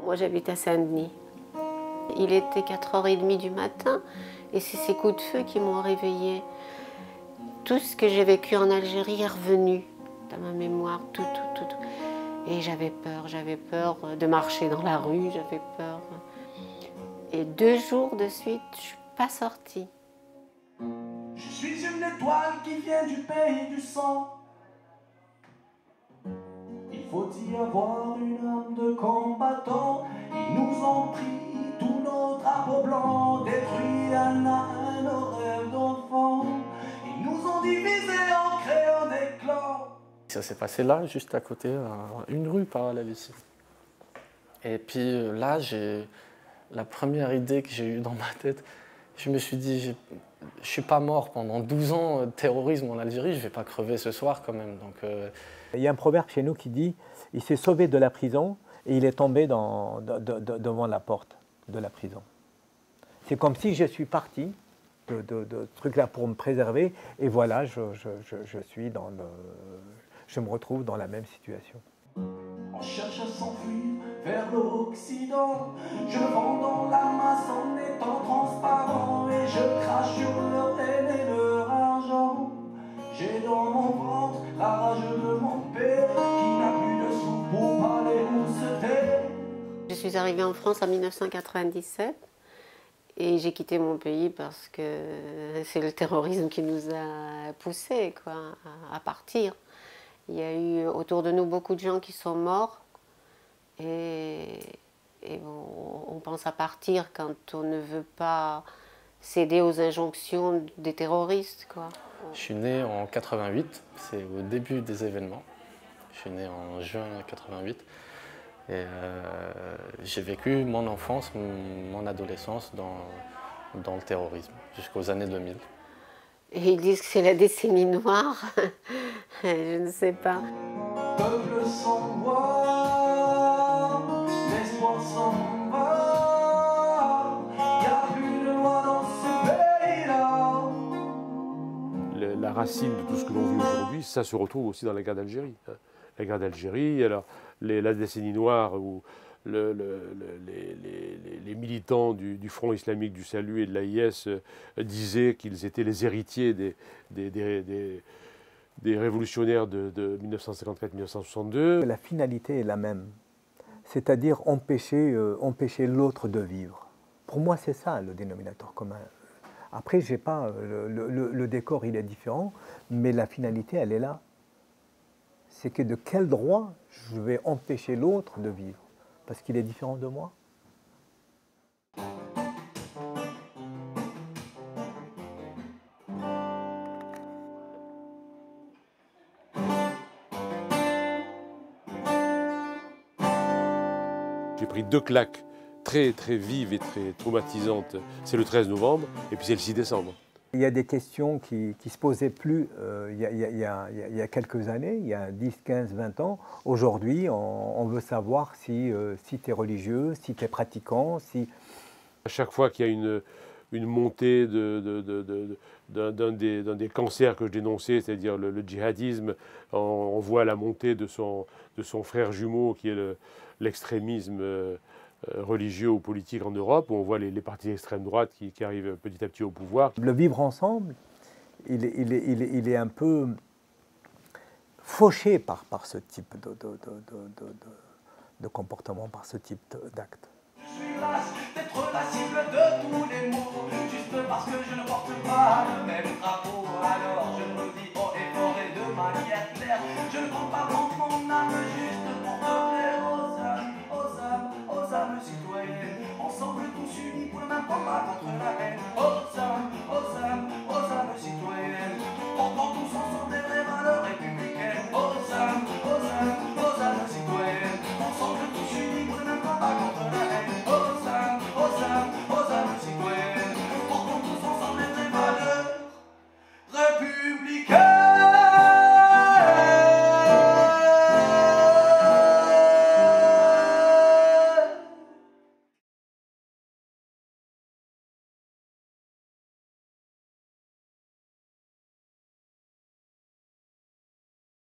Moi, j'habite à Saint-Denis. Il était 4h30 du matin et c'est ces coups de feu qui m'ont réveillée. Tout ce que j'ai vécu en Algérie est revenu dans ma mémoire, tout. Et j'avais peur de marcher dans la rue, j'avais peur. Et 2 jours de suite, je ne suis pas sortie. Je suis une étoile qui vient du pays du sang. Il faut y avoir une âme de combattant. Ils nous ont pris tous nos drapeaux blancs, détruit un à un nos rêves d'enfants. Ils nous ont divisés en créant des clans. Ça s'est passé là, juste à côté, une rue parallèle ici. Et puis là, la première idée que j'ai eue dans ma tête, je me suis dit, je ne suis pas mort pendant 12 ans de terrorisme en Algérie, je ne vais pas crever ce soir quand même. Donc, il y a un proverbe chez nous qui dit « il s'est sauvé de la prison et il est tombé devant la porte de la prison ». C'est comme si je suis parti de ce truc-là pour me préserver et voilà, je me retrouve dans la même situation. On cherche à s'enfuir vers l'Occident. Je vends dans la masse en étant transparent et je crache sur leur haine et leur argent. J'ai dans mon ventre la rage de mon père qui n'a plus de sous pour parler ou se taire. Je suis arrivée en France en 1997 et j'ai quitté mon pays parce que c'est le terrorisme qui nous a poussés à partir. Il y a eu autour de nous beaucoup de gens qui sont morts et on pense à partir quand on ne veut pas céder aux injonctions des terroristes, quoi. Je suis né en 88, c'est au début des événements. Je suis né en juin 88 et j'ai vécu mon enfance, mon adolescence dans le terrorisme jusqu'aux années 2000. Et ils disent que c'est la décennie noire. Je ne sais pas. Peuple sans voix, l'espoir s'en va. Y a plus de loi dans ce pays-là. La racine de tout ce que l'on vit aujourd'hui, ça se retrouve aussi dans la guerre d'Algérie. La guerre d'Algérie, la décennie noire où les militants du Front islamique du salut et de l'AIS disaient qu'ils étaient les héritiers des révolutionnaires de 1954-1962. La finalité est la même, c'est-à-dire empêcher l'autre de vivre. Pour moi, c'est ça le dénominateur commun. Après, j'ai pas, le décor, il est différent, mais la finalité, elle est là. C'est que de quel droit je vais empêcher l'autre de vivre parce qu'il est différent de moi. J'ai pris 2 claques très vives et très traumatisantes. C'est le 13 novembre et puis c'est le 6 décembre. Il y a des questions qui ne se posaient plus il y a quelques années, il y a 10, 15, 20 ans. Aujourd'hui, on veut savoir si tu es religieux, si tu es pratiquant, si... À chaque fois qu'il y a une montée d'un des cancers que je dénonçais, c'est-à-dire le djihadisme, on voit la montée de son frère jumeau qui est l'extrémisme religieux ou politique en Europe, où on voit les partis d'extrême droite qui arrivent petit à petit au pouvoir. Le vivre ensemble, il est un peu fauché par ce type de comportement, par ce type d'acte. Je suis lasse d'être la cible de tous les mots, juste parce que je ne porte pas le même drapeau. Alors je me dis haut et fort et de manière claire, je ne compte pas vendre mon âme juste pour te plaire aux âmes citoyennes. Ensemble tous unis pour le même combat.